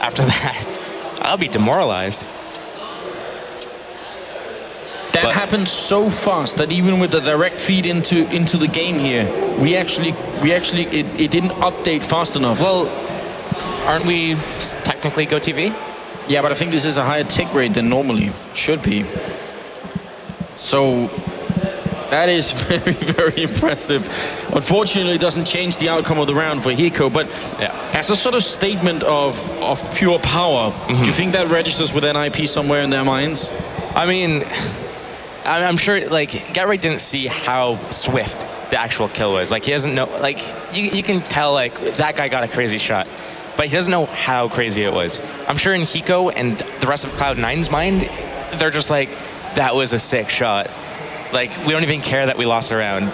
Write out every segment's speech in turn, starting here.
after that, I'll be demoralized. That happened so fast that even with the direct feed into the game here, it didn't update fast enough. Well, aren't we technically GoTV? Yeah, but I think this is a higher tick rate than normally should be. So that is very, very impressive. Unfortunately, it doesn't change the outcome of the round for Hiko, but as a sort of statement of pure power, do you think that registers with NiP somewhere in their minds? I mean, I'm sure, like, GetRight didn't see how swift the actual kill was. Like, he doesn't know, like, you can tell, like, that guy got a crazy shot, but he doesn't know how crazy it was. I'm sure in Hiko and the rest of Cloud9's mind, they're just like, that was a sick shot. Like, we don't even care that we lost a round.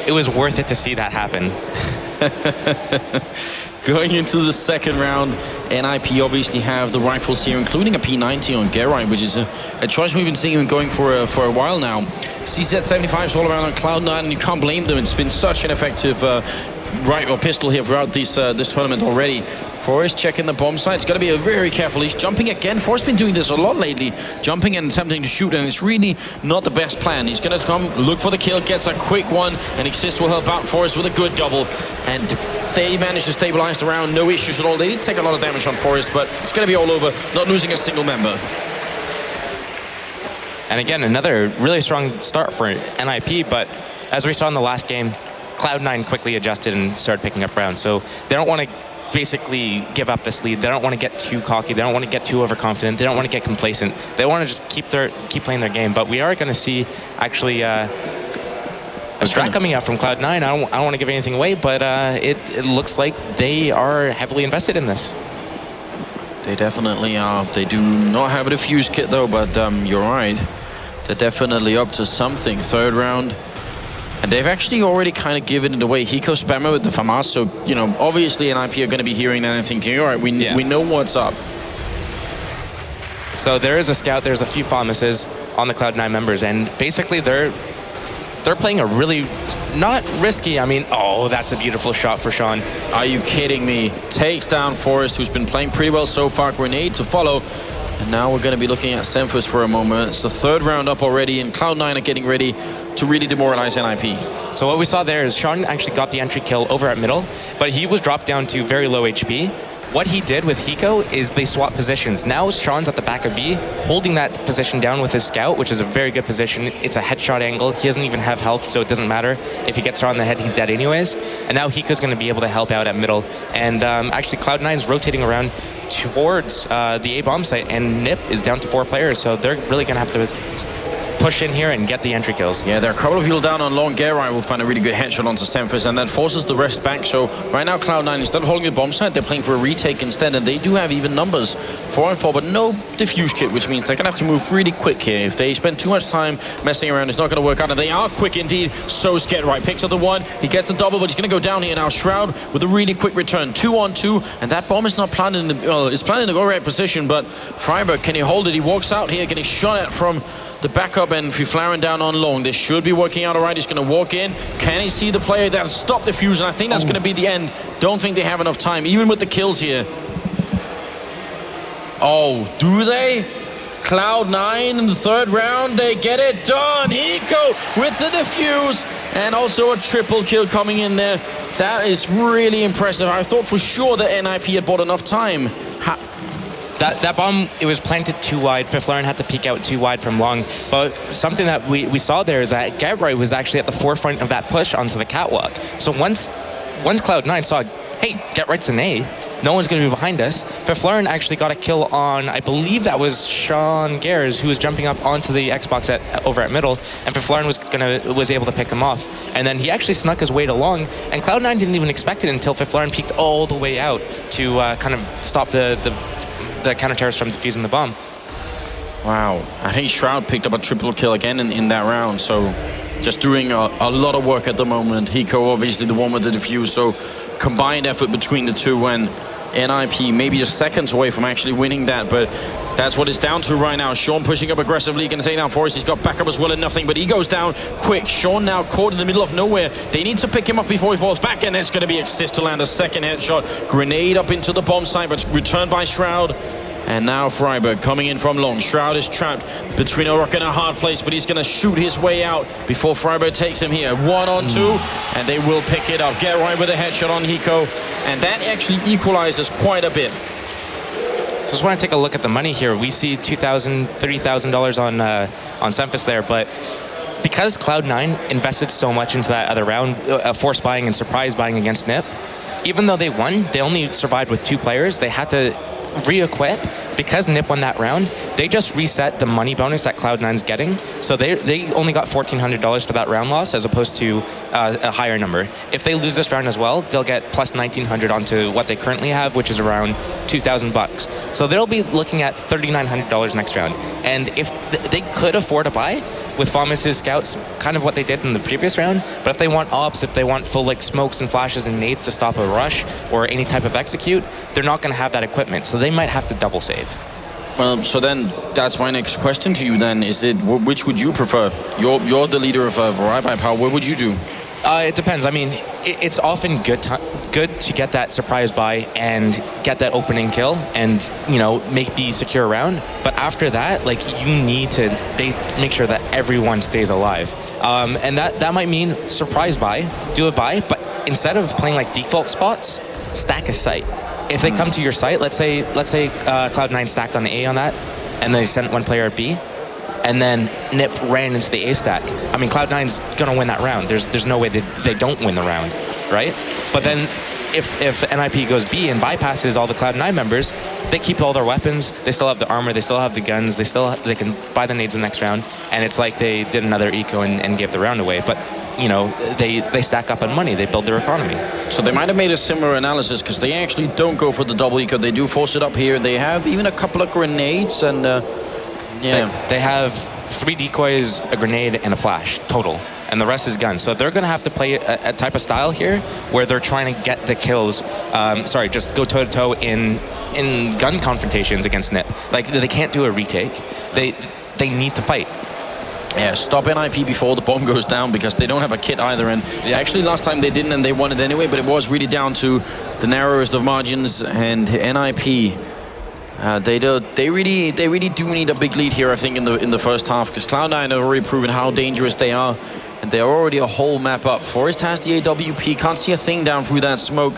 It was worth it to see that happen. Going into the second round, NiP obviously have the rifles here, including a P90 on GetRight, which is a choice we've been seeing him going for a while now. CZ75s all around on Cloud9, and you can't blame them. It's been such an effective pistol here throughout this tournament already. Forrest checking the bomb site. It's got to be very careful. He's jumping again. Forrest's been doing this a lot lately, jumping and attempting to shoot, and it's really not the best plan. He's going to come look for the kill, gets a quick one, and Exist will help out Forrest with a good double. And they managed to stabilize the round, no issues at all. They did take a lot of damage on Forrest, but it's going to be all over, not losing a single member. And again, another really strong start for NiP, but as we saw in the last game, Cloud9 quickly adjusted and started picking up rounds. So they don't want to basically give up this lead. They don't want to get too cocky. They don't want to get too overconfident. They don't want to get complacent. They want to just keep playing their game. But we are going to see actually a strat coming out from Cloud9. I don't want to give anything away, but it looks like they are heavily invested in this. They definitely are. They do not have a defuse kit though, but you're right. They're definitely up to something. Third round. And they've actually already kind of given it away. Hiko spammer with the FAMAS, so, you know, obviously NiP are going to be hearing that and thinking, all right, we know what's up. So there is a scout, there's a few FAMASes on the Cloud9 members, and basically they're playing a really not risky, I mean, oh, that's a beautiful shot for Sean. Are you kidding me? Takes down Forrest, who's been playing pretty well so far. Grenade to follow. And now we're going to be looking at Semphus for a moment. It's the third round up already, and Cloud9 are getting ready to really demoralize NiP. So what we saw there is Sean actually got the entry kill over at middle, but he was dropped down to very low HP. What he did with Hiko is they swap positions. Now Sean's at the back of B, holding that position down with his scout, which is a very good position. It's a headshot angle. He doesn't even have health, so it doesn't matter. If he gets shot in the head, he's dead anyways. And now Hiko's going to be able to help out at middle. And actually Cloud9 is rotating around towards the A bomb site, and NiP is down to 4 players, so they're really going to have to push in here and get the entry kills. Yeah, there are a couple of people down on long. GetRight will find a really good headshot onto Semphus, and that forces the rest back. So right now Cloud9, instead of holding the bomb site, they're playing for a retake instead, and they do have even numbers, 4 and 4, but no diffuse kit, which means they're gonna have to move really quick here. If they spend too much time messing around, it's not gonna work out, and they are quick indeed. So is GetRight. Picks up the one, he gets the double, but he's gonna go down here now. Shroud with a really quick return, 2 on 2, and that bomb is not planted in the, well, it's planted in the right position, but Freiberg, can he hold it? He walks out here, getting shot at from the backup, and Fiflaren down on long. This should be working out all right. He's going to walk in. Can he see the player that stopped the fuse? And I think that's going to be the end. Don't think they have enough time, even with the kills here. Oh, do they? Cloud9 in the third round, they get it done. Hiko with the defuse, and also a triple kill coming in there. That is really impressive. I thought for sure that NiP had bought enough time. That bomb, it was planted too wide. Fiflaren had to peek out too wide from long. But something that we saw there is that GetRight was actually at the forefront of that push onto the catwalk. So once Cloud9 saw, hey, GetRight's an A, no one's going to be behind us, Fiflaren actually got a kill on, I believe that was Sean Gares, who was jumping up onto the Xbox over at middle, and Fiflaren was able to pick him off. And then he actually snuck his way to long, and Cloud9 didn't even expect it until Fiflaren peeked all the way out to kind of stop the counter-terrorist from defusing the bomb. Wow. I think Shroud picked up a triple kill again in that round, so just doing a lot of work at the moment. Hiko obviously the one with the defuse, so combined effort between the two, and NiP maybe just seconds away from actually winning that, but that's what it's down to right now. Sean pushing up aggressively, going to take down Forrest. He's got backup as well and nothing, but he goes down quick. Sean now caught in the middle of nowhere. They need to pick him up before he falls back, and it's going to be Exist to land a second headshot. Grenade up into the bomb site, but returned by Shroud. And now Freiburg coming in from long. Shroud is trapped between a rock and a hard place, but he's going to shoot his way out before Freiburg takes him here. 1-on-2, and they will pick it up. Get right with a headshot on Hiko, and that actually equalizes quite a bit. So just want to take a look at the money here. We see $2,000, $30,000 on Semphis there, but because Cloud9 invested so much into that other round, force buying and surprise buying against NiP, even though they won, they only survived with 2 players. They had to re-equip. Because NiP won that round, they just reset the money bonus that Cloud9's getting. So they only got $1,400 for that round loss as opposed to a higher number. If they lose this round as well, they'll get plus $1,900 onto what they currently have, which is around $2,000. So they'll be looking at $3,900 next round. And if they could afford a buy with Famus's scouts, kind of what they did in the previous round, but if they want ops, if they want full like smokes and flashes and nades to stop a rush or any type of execute, they're not going to have that equipment. So they might have to double save. Well, so then that's my next question to you then. Is it, which would you prefer? You're the leader of Variety Power. What would you do? It depends. I mean, it's often good to get that surprise buy and get that opening kill and, you know, be secure around. But after that, like, you need to make sure that everyone stays alive. And that might mean surprise buy, do a buy, but instead of playing like default spots, stack a site. If they come to your site, let's say Cloud9 stacked on the A on that, and they sent one player at B, and then NiP ran into the A stack. I mean, Cloud9's gonna win that round. There's no way they don't win the round, right? But then if NiP goes B and bypasses all the Cloud9 members, they keep all their weapons, they still have the armor, they still have the guns, they can buy the nades the next round, and it's like they did another eco and gave the round away. But you know, they stack up on money, they build their economy. So they might have made a similar analysis because they actually don't go for the double eco. They do force it up here. They have even a couple of grenades and yeah. They have 3 decoys, a grenade, and a flash total. And the rest is guns. So they're going to have to play a type of style here where they're trying to get the kills, just go toe-to-toe in gun confrontations against NiP. Like, they can't do a retake. They need to fight. Yeah, stop NiP before the bomb goes down because they don't have a kit either. And actually last time they didn't and they won it anyway, but it was really down to the narrowest of margins. And NiP, they really do need a big lead here, I think, in the first half, because Cloud9 have already proven how dangerous they are. And they're already a whole map up. Forrest has the AWP, can't see a thing down through that smoke.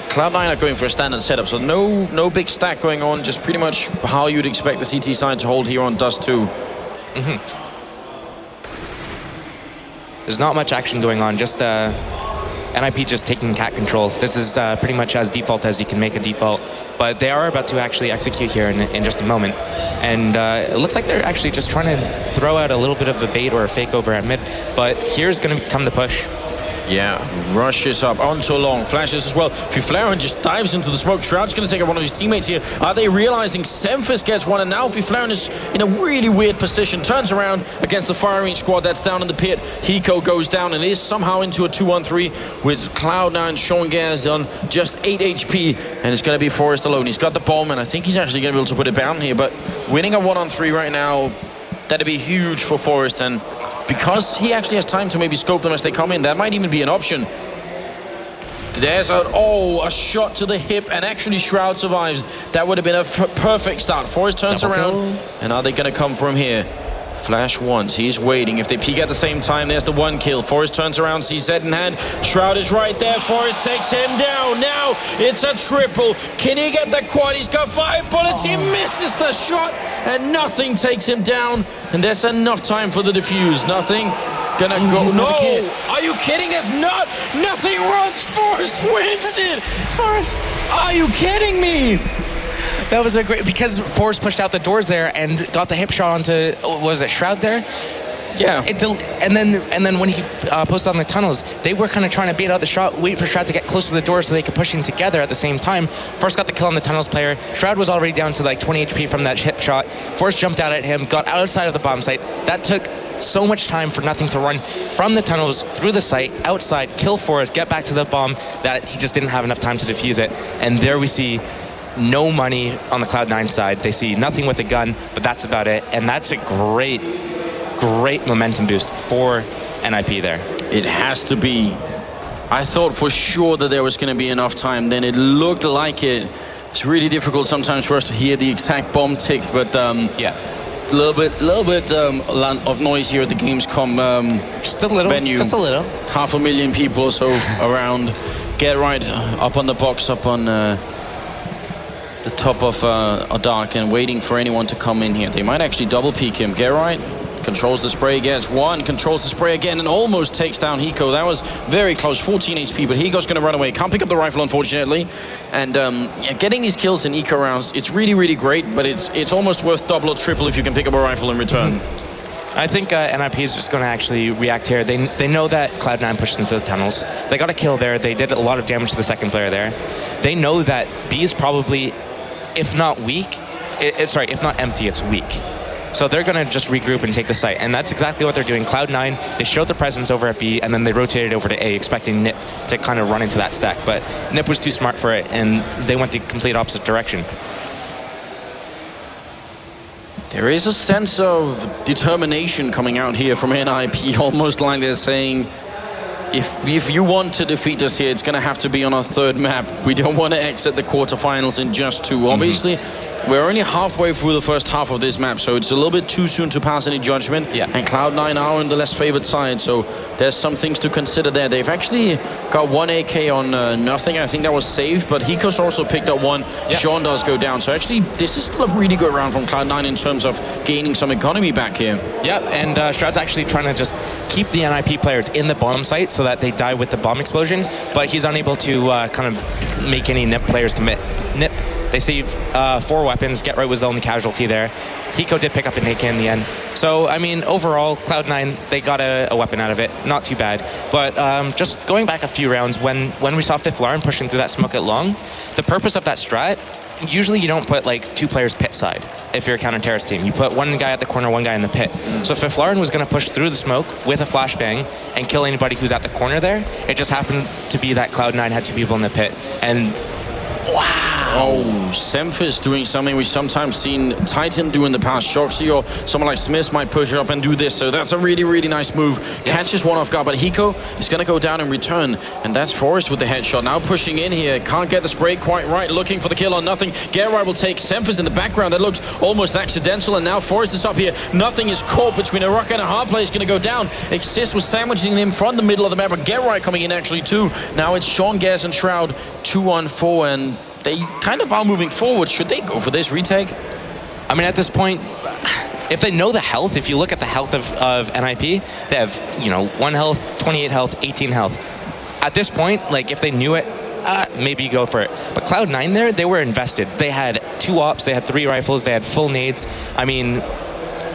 Cloud9 are going for a standard setup, so no big stack going on, just pretty much how you'd expect the CT side to hold here on Dust 2. There's not much action going on, just NiP just taking cat control. This is pretty much as default as you can make a default, but they are about to actually execute here in just a moment. And it looks like they're actually just trying to throw out a little bit of a bait or a fake over at mid, but here's going to come the push. Yeah, rushes up onto long, flashes as well. Fiflaren just dives into the smoke. Shroud's going to take out one of his teammates here. Are they realizing Semphis gets one, and now Fiflaren is in a really weird position. Turns around against the firing squad that's down in the pit. Hiko goes down and is somehow into a 2-on-3 with Cloud9 showing gas on just 8 HP, and it's going to be Forrest alone. He's got the bomb, and I think he's actually going to be able to put it down here, but winning a 1-on-3 right now, that'd be huge for Forrest, and because he actually has time to maybe scope them as they come in, that might even be an option. There's a shot to the hip, and actually Shroud survives. That would have been a perfect start. Forrest turns around, and are they going to come from here? Flash once, he's waiting. If they peek at the same time, there's the 1 kill. Forrest turns around, sees Zed in hand. Shroud is right there. Forrest takes him down. Now it's a triple. Can he get the quad? He's got 5 bullets. He misses the shot, and nothing takes him down. And there's enough time for the defuse. Nothing gonna go. No! Are you kidding? There's nothing runs. Forrest wins it. Forrest, are you kidding me? That was a great, because Forrest pushed out the doors there and got the hip shot onto, was it Shroud there? Yeah. And then when he posted on the tunnels, they were kind of trying to bait out the shot, wait for Shroud to get close to the door so they could push in together at the same time. Forrest got the kill on the tunnels player. Shroud was already down to like 20 HP from that hip shot. Forrest jumped out at him, got outside of the bomb site. That took so much time for Nothing to run from the tunnels through the site, outside, kill Forrest, get back to the bomb, that he just didn't have enough time to defuse it. And there we see no money on the Cloud9 side. They see Nothing with a gun, but that's about it. And that's a great momentum boost for NiP there. It has to be. I thought for sure that there was going to be enough time. Then it looked like it. It's really difficult sometimes for us to hear the exact bomb tick, but yeah. A little bit of noise here at the Gamescom just a little venue. Just a little. 500,000 people or so around. Get right up on the box, up on the top of Dark, and waiting for anyone to come in here. They might actually double peek him. Get right. Controls the spray, gets one, controls the spray again, and almost takes down Hiko. That was very close, 14 HP, but Hiko's going to run away. Can't pick up the rifle, unfortunately. And yeah, getting these kills in eco rounds, it's really, really great, but it's almost worth double or triple if you can pick up a rifle in return. I think NiP is just going to actually react here. They know that Cloud9 pushed into the tunnels. They got a kill there. They did a lot of damage to the second player there. They know that B is probably, if not weak, if not empty, it's weak. So they're going to just regroup and take the site. And that's exactly what they're doing. Cloud9, they showed their presence over at B, and then they rotated over to A, expecting NiP to kind of run into that stack. But NiP was too smart for it, and they went the complete opposite direction. There is a sense of determination coming out here from NiP, almost like they're saying, if you want to defeat us here, it's going to have to be on our third map. We don't want to exit the quarterfinals in just two. Obviously, we're only halfway through the first half of this map, so it's a little bit too soon to pass any judgment. Yeah. And Cloud9 are on the less favored side, so there's some things to consider there. They've actually got one AK on Nothing. I think that was saved, but Hiko's also picked up one. Yeah. Sean does go down. So actually, this is still a really good round from Cloud9 in terms of gaining some economy back here. Yeah, and Shroud's actually trying to just keep the NiP players in the bomb site so that they die with the bomb explosion, but he's unable to kind of make any NiP players commit. NiP, they saved 4 weapons. Get Right was the only casualty there. Hiko did pick up an AK in the end. So, I mean, overall, Cloud9, they got a weapon out of it. Not too bad. But just going back a few rounds, when we saw Fifth Lauren pushing through that smoke at long, the purpose of that strat, usually you don't put like 2 players pit side if you're a counter-terrorist team. You put one guy at the corner, one guy in the pit. So Fifth Lauren was going to push through the smoke with a flashbang and kill anybody who's at the corner there. It just happened to be that Cloud9 had 2 people in the pit. And wow. Oh, Semphis doing something we've sometimes seen Titan do in the past. Shoxy or someone like Smith might push up and do this. So that's a really, really nice move. Yep. Catches one off guard, but Hiko is going to go down in return. And that's Forrest with the headshot. Now pushing in here. Can't get the spray quite right. Looking for the kill on Nothing. Gerard will take Semphis in the background. That looked almost accidental. And now Forrest is up here. Nothing is caught between a rock and a hard play. Is going to go down. Exist was sandwiching him from the middle of the map. But Gerard coming in actually too. Now it's Sean, Gaz, and Shroud 2-on-4. And they kind of are moving forward. Should they go for this retake? I mean, at this point, if they know the health, if you look at the health of NiP, they have, 1 health, 28 health, 18 health. At this point, like, if they knew it, maybe you go for it. But Cloud9 there, they were invested. They had 2 ops, they had 3 rifles, they had full nades. I mean,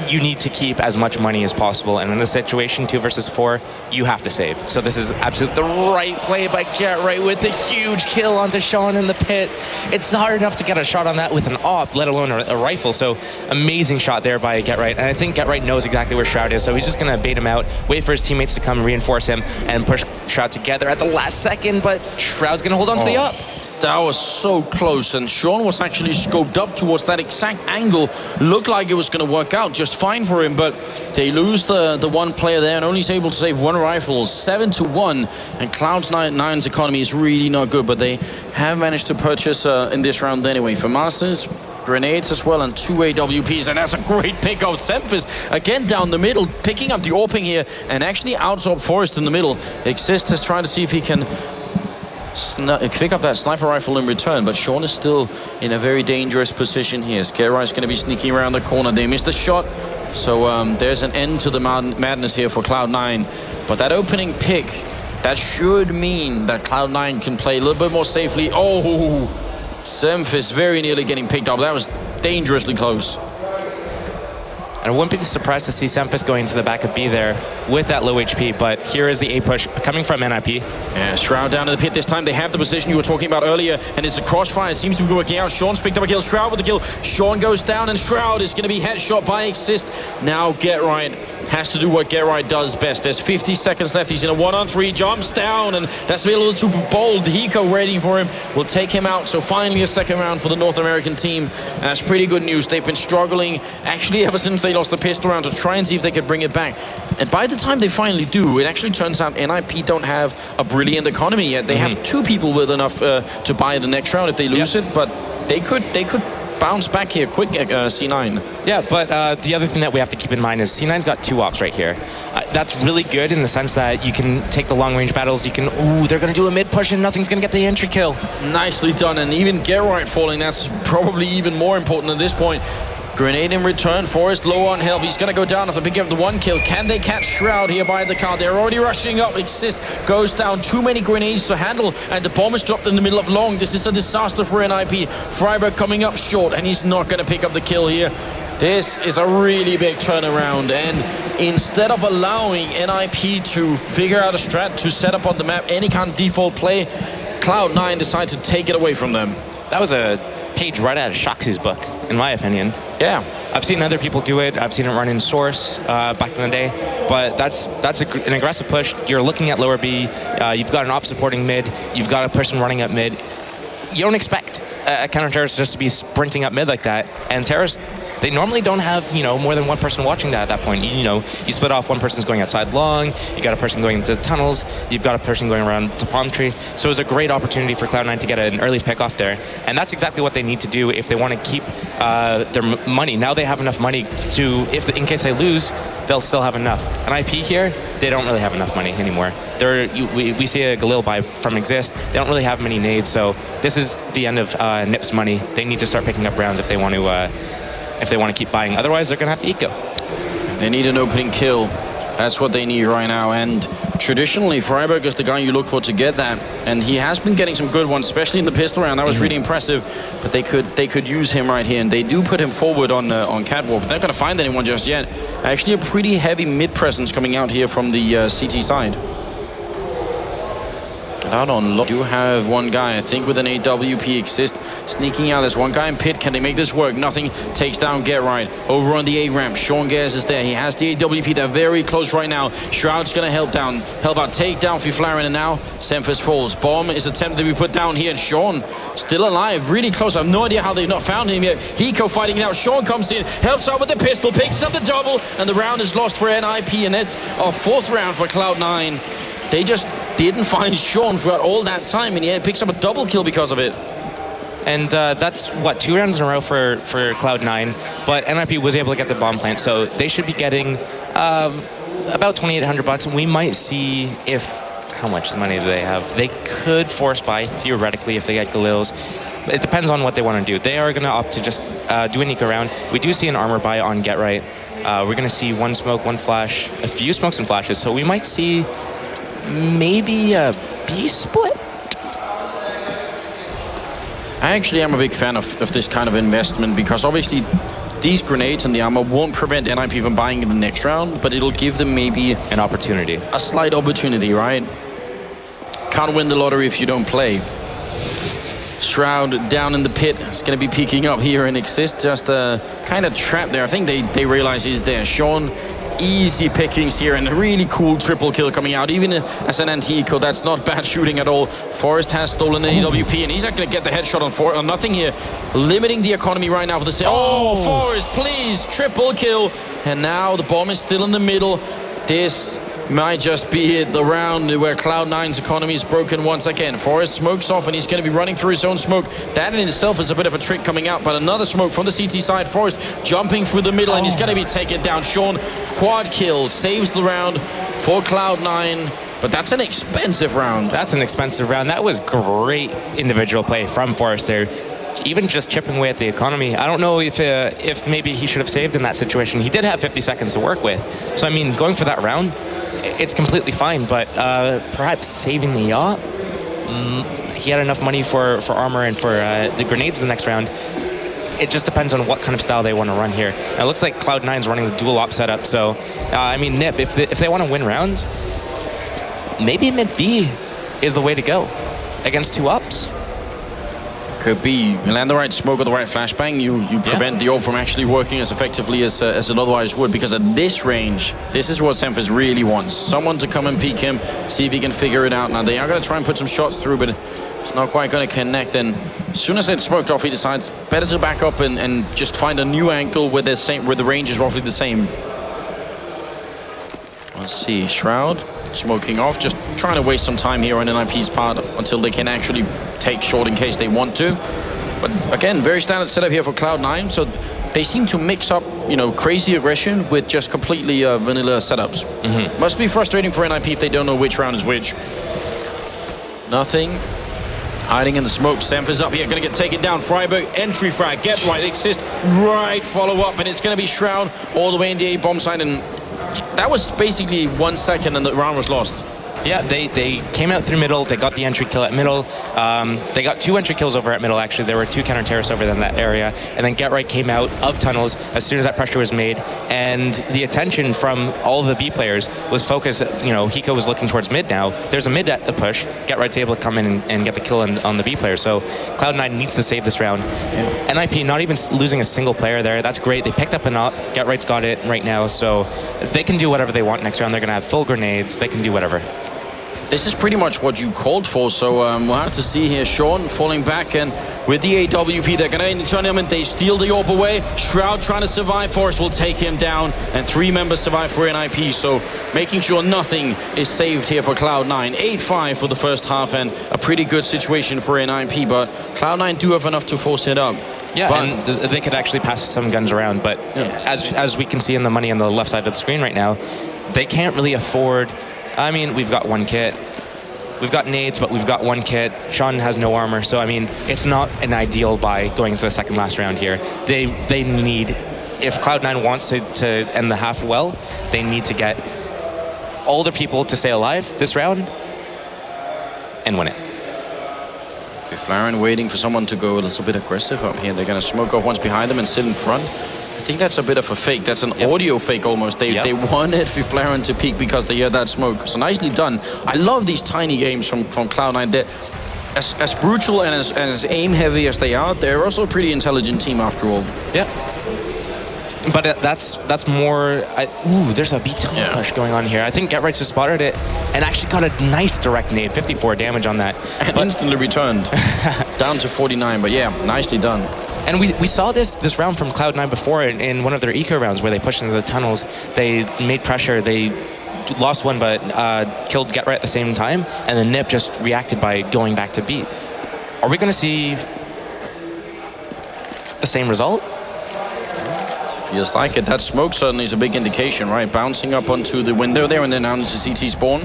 you need to keep as much money as possible, and in this situation, 2 versus 4, you have to save. So this is absolutely the right play by Get Right with the huge kill onto Sean in the pit. It's hard enough to get a shot on that with an op, let alone a rifle. So amazing shot there by Get Right, and I think Get Right knows exactly where Shroud is, so he's just going to bait him out, wait for his teammates to come reinforce him, and push Shroud together at the last second, but Shroud's going to hold on to the op. That was so close, and Sean was actually scoped up towards that exact angle. Looked like it was going to work out just fine for him, but they lose the 1 player there, and only is able to save 1 rifle, 7-1, and Cloud9's economy is really not good, but they have managed to purchase in this round anyway. For Masters, grenades as well, and 2 AWPs, and that's a great pick of Semphis again down the middle, picking up the AWPing here, and actually outsob Forrest in the middle. Exist is trying to see if he can pick up that sniper rifle in return, but Sean is still in a very dangerous position here. Scarai is going to be sneaking around the corner. They missed the shot, so there's an end to the madness here for Cloud9. But that opening pick, that should mean that Cloud9 can play a little bit more safely. Oh, Semphis very nearly getting picked up. That was dangerously close. And I wouldn't be surprised to see Semfis going to the back of B there with that low HP, but here is the A push coming from NiP. Yeah, Shroud down in the pit this time. They have the position you were talking about earlier, and it's a crossfire. It seems to be working out. Sean's picked up a kill. Shroud with the kill. Sean goes down, and Shroud is going to be headshot by Exist. Now Get Right has to do what Get Right does best. There's 50 seconds left. He's in a 1-on-3, jumps down, and that's a little too bold. Hiko waiting for him will take him out. So finally a second round for the North American team. And that's pretty good news. They've been struggling actually ever since they lost the pistol round to try and see if they could bring it back. And by the time they finally do, it actually turns out NiP don't have a brilliant economy yet. They have two people with enough to buy the next round if they lose it, but they could bounce back here quick, C9. Yeah, but the other thing that we have to keep in mind is C9's got 2 ops right here. That's really good in the sense that you can take the long-range battles. You can, they're going to do a mid-push and nothing's going to get the entry kill. Nicely done, and even Get Right falling, that's probably even more important at this point. Grenade in return. Forrest low on health. He's going to go down after picking up the 1 kill. Can they catch Shroud here by the car? They're already rushing up. Exist goes down. Too many grenades to handle, and the bomb is dropped in the middle of long. This is a disaster for NiP. Freiburg coming up short, and he's not going to pick up the kill here. This is a really big turnaround, and instead of allowing NiP to figure out a strat to set up on the map any kind of default play, Cloud9 decided to take it away from them. That was a page right out of Shoxy's book, in my opinion. Yeah. I've seen other people do it. I've seen it run in Source back in the day. But that's an aggressive push. You're looking at lower B. You've got an op supporting mid. You've got a person running up mid. You don't expect a counter-terrorist just to be sprinting up mid like that. And terrorists, they normally don't have, more than one person watching that at that point. You split off, one person's going outside long, you got a person going into the tunnels, you've got a person going around to Palm Tree. So it was a great opportunity for Cloud9 to get an early pick off there. And that's exactly what they need to do if they want to keep their money. Now they have enough money to, in case they lose, they'll still have enough. An IP here, they don't really have enough money anymore. We see a Galil buy from Exist. They don't really have many nades, so this is the end of NiP's money. They need to start picking up rounds if they want to keep buying. Otherwise, they're going to have to eco. They need an opening kill. That's what they need right now. And traditionally, Freiburg is the guy you look for to get that. And he has been getting some good ones, especially in the pistol round. That was really impressive. But they could use him right here. And they do put him forward on Catwalk. They're not going to find anyone just yet. Actually, a pretty heavy mid presence coming out here from the CT side. Out on low. Do have one guy, I think, with an AWP Exist sneaking out. There's one guy in pit. Can they make this work? Nothing. Takes down Get Right. Over on the A ramp, Sean Gares is there. He has the AWP. They're very close right now. Shroud's gonna help out. Take down Fiflaren, and now Semfis falls. Bomb is attempted to be put down here, and Sean still alive, really close. I have no idea how they've not found him yet. Hiko fighting it out. Sean comes in, helps out with the pistol, picks up the double, and the round is lost for NiP, and that's our 4th round for Cloud9. They just didn't find Sean throughout all that time, and he picks up a double kill because of it. And that's, 2 rounds in a row for Cloud9, but NiP was able to get the bomb plant, so they should be getting about $2,800, and we might see how much money do they have. They could force buy, theoretically, if they get Galils. It depends on what they want to do. They are going to opt to just do an eco round. We do see an armor buy on Get Right. We're going to see 1 smoke, 1 flash, a few smokes and flashes, so we might see maybe a B split? I actually am a big fan of this kind of investment, because obviously these grenades and the armor won't prevent NiP from buying in the next round, but it'll give them maybe an opportunity. A slight opportunity, right? Can't win the lottery if you don't play. Shroud down in the pit. It's going to be peeking up here in Exist. Just kind of trapped there. I think they realize he's there. Sean, easy pickings here, and a really cool triple kill coming out. Even as an anti-eco, that's not bad shooting at all. Forrest has stolen an AWP, and he's not going to get the headshot on nothing here. Limiting the economy right now for the... Oh, Forrest, please! Triple kill. And now the bomb is still in the middle. This might just be it, the round where Cloud9's economy is broken once again. Forrest smokes off, and he's going to be running through his own smoke. That in itself is a bit of a trick coming out, but another smoke from the CT side. Forrest jumping through the middle, and he's going to be taken down. Sean, quad kill, saves the round for Cloud9, but that's an expensive round. That's an expensive round. That was great individual play from Forrest there. Even just chipping away at the economy. I don't know if maybe he should have saved in that situation. He did have 50 seconds to work with. So, I mean, going for that round, it's completely fine, but perhaps saving the yacht. He had enough money for armor and for the grenades the next round. it just depends on what kind of style they want to run here. It looks like Cloud9's running the dual op setup, so I mean, NiP, if they want to win rounds, maybe mid B is the way to go against 2 ups. Could be. You land the right smoke or the right flashbang, you prevent the ult from actually working as effectively as it otherwise would, because at this range, this is what Semfis really wants. Someone to come and peek him, see if he can figure it out. Now, they are going to try and put some shots through, but it's not quite going to connect. And as soon as it's smoked off, he decides better to back up and just find a new angle where the range is roughly the same. Let's see, Shroud smoking off, just trying to waste some time here on NiP's part until they can actually take short in case they want to. But again, very standard setup here for Cloud9, so they seem to mix up, you know, crazy aggression with just completely vanilla setups. Must be frustrating for NiP if they don't know which round is which. Nothing. Hiding in the smoke. Semfis up here, gonna get taken down. Freiburg, entry frag, get right, exist, right, follow up, and it's gonna be Shroud all the way in the A bomb side, and that was basically 1 second and the round was lost. Yeah, they came out through middle. They got the entry kill at middle. They got 2 entry kills over at middle, actually. There were 2 counter terrorists over in that area. And then Get Right came out of tunnels as soon as that pressure was made. And the attention from all of the B players was focused. You know, Hiko was looking towards mid now. There's a mid at the push. Get Right's able to come in and get the kill on the B player. So Cloud9 needs to save this round. Yeah. NiP not even losing a single player there. That's great. They picked up an op. Get Right's got it right now. So they can do whatever they want next round. They're going to have full grenades. They can do whatever. This is pretty much what you called for, so we'll have to see here. Sean falling back, and with the AWP, they're going to turn him and they steal the AWP away. Shroud trying to survive. Forrest will take him down, and 3 members survive for NiP, so making sure nothing is saved here for Cloud9. 8-5 for the first half, and a pretty good situation for NiP, but Cloud9 do have enough to force it up. Yeah, but, and they could actually pass some guns around, but as we can see in the money on the left side of the screen right now, they can't really afford... I mean, we've got 1 kit. We've got nades, but we've got 1 kit. Sean has no armor, so I mean, it's not an ideal buy going into the second last round here. They need, if Cloud9 wants to end the half well, they need to get all their people to stay alive this round and win it. Flaren waiting for someone to go a little bit aggressive up here. They're going to smoke off once behind them and sit in front. I think that's a bit of a fake. That's an audio fake almost. They wanted Flaren to peek because they heard that smoke. So nicely done. I love these tiny games from Cloud9. They're as brutal and as aim heavy as they are, they're also a pretty intelligent team after all. Yeah. But that's more... ooh, there's a B-tunnel push going on here. I think Get Right just spotted it and actually got a nice direct nade. 54 damage on that. And instantly returned. Down to 49, but yeah, nicely done. And we saw this round from Cloud9 before in one of their eco rounds where they pushed into the tunnels. They made pressure. They lost 1, but killed Get Right at the same time. And then NiP just reacted by going back to B. Are we going to see the same result? Feels like it. That smoke certainly is a big indication, right? Bouncing up onto the window there and then down into CT spawn.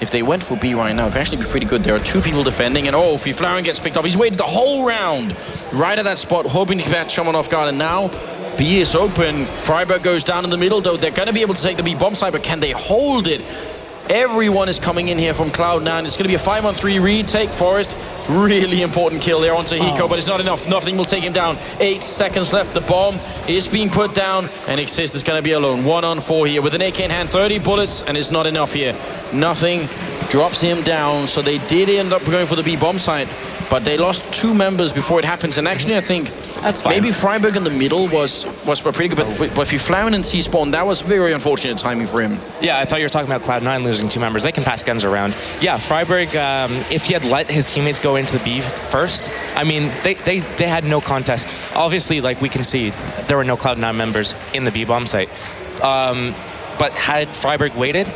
If they went for B right now, it could actually be pretty good. There are 2 people defending, and oh, Flaren gets picked up. He's waited the whole round right at that spot, hoping to catch someone off guard, and now B is open. Freiburg goes down in the middle, though. They're going to be able to take the B bomb side, but can they hold it? Everyone is coming in here from Cloud9. It's going to be a 5-on-3 retake. Forrest, really important kill there onto Hiko, but it's not enough. Nothing will take him down. 8 seconds left. The bomb is being put down, and Exist is going to be alone. 1-on-4 here with an AK in hand. 30 bullets, and it's not enough here. Nothing drops him down, so they did end up going for the B bomb site, but they lost 2 members before it happens. And actually, I think that's fine. Maybe Freiburg in the middle was pretty good, but if you Flaren and C-spawn, that was very unfortunate timing for him. Yeah, I thought you were talking about Cloud9 losing 2 members. They can pass guns around. Yeah, Freiburg, if he had let his teammates go into the B first, I mean, they had no contest. Obviously, like we can see, there were no Cloud9 members in the B bomb site. But had Freiburg waited,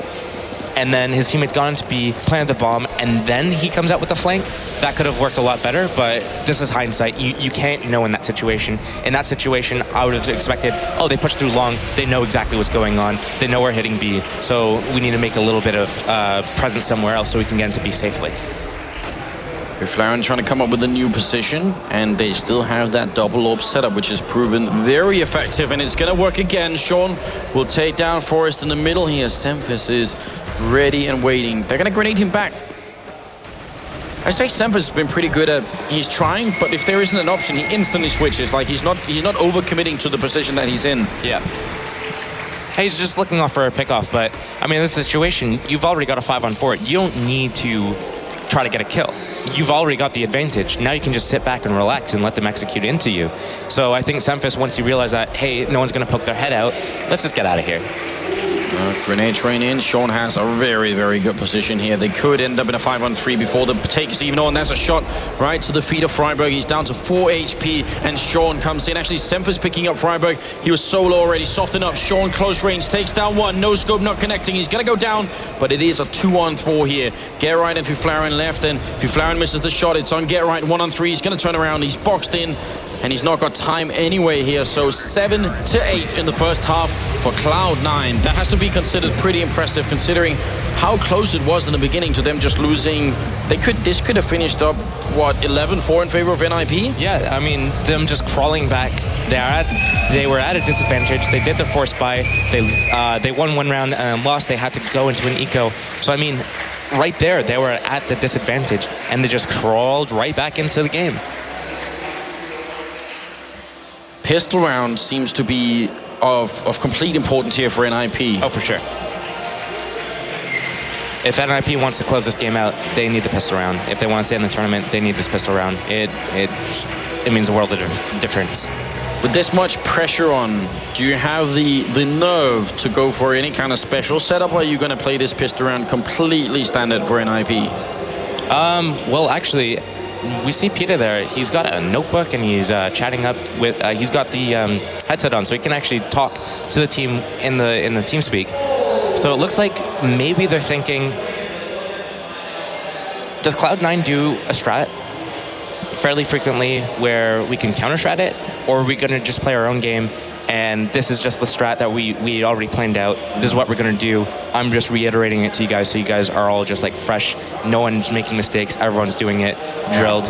and then his teammates gone into B, planted the bomb, and then he comes out with the flank, that could have worked a lot better, but this is hindsight. You can't know in that situation. In that situation, I would have expected, oh, they pushed through long, they know exactly what's going on, they know we're hitting B, so we need to make a little bit of presence somewhere else so we can get into B safely. Flaren trying to come up with a new position, and they still have that double AWP setup, which has proven very effective, and it's going to work again. Sean will take down Forrest in the middle here. Semfis is ready and waiting. They're going to grenade him back. I say Semfus has been pretty good at, he's trying, but if there isn't an option, he instantly switches. Like, he's not overcommitting to the position that he's in. Yeah. He's just looking off for a pickoff, but, I mean, in this situation, you've already got a 5-on-4. You don't need to try to get a kill. You've already got the advantage. Now you can just sit back and relax and let them execute into you. So I think Semfus, once you realize that, hey, no one's going to poke their head out, let's just get out of here. Grenade train in. Sean has a very, very good position here. They could end up in a 5-on-3 before the take is even on. That's a shot right to the feet of Freiburg. He's down to 4 HP, and Sean comes in. Actually, Semfus picking up Freiburg. He was solo already. Soften up. Sean close range takes down one. No scope, not connecting. He's going to go down, but it is a 2-on-4 here. Get right and Fiflaren left, and Fiflaren misses the shot. It's on Get right. 1-on-3. He's going to turn around. He's boxed in, and he's not got time anyway here. So 7-8 in the first half for Cloud9. That has to be considered pretty impressive, considering how close it was in the beginning to them just losing. This could have finished up, what, 11-4 in favor of NiP? Yeah, I mean, them just crawling back. They were at a disadvantage. They did the force buy. They won one round and lost. They had to go into an eco. So, I mean, right there, they were at the disadvantage, and they just crawled right back into the game. Pistol round seems to be of complete importance here for NiP. Oh, for sure. If NiP wants to close this game out, they need the pistol round. If they want to stay in the tournament, they need this pistol round. It means a world of difference. With this much pressure on, do you have the nerve to go for any kind of special setup, or are you going to play this pistol round completely standard for NiP? Well, actually, we see Peter there. He's got a notebook and he's chatting up with. He's got the headset on, so he can actually talk to the team in the team speak. So it looks like maybe they're thinking, does Cloud9 do a strat fairly frequently where we can counter strat it, or are we going to just play our own game? And this is just the strat that we already planned out. This is what we're going to do. I'm just reiterating it to you guys, so you guys are all just like fresh. No one's making mistakes. Everyone's doing it, drilled.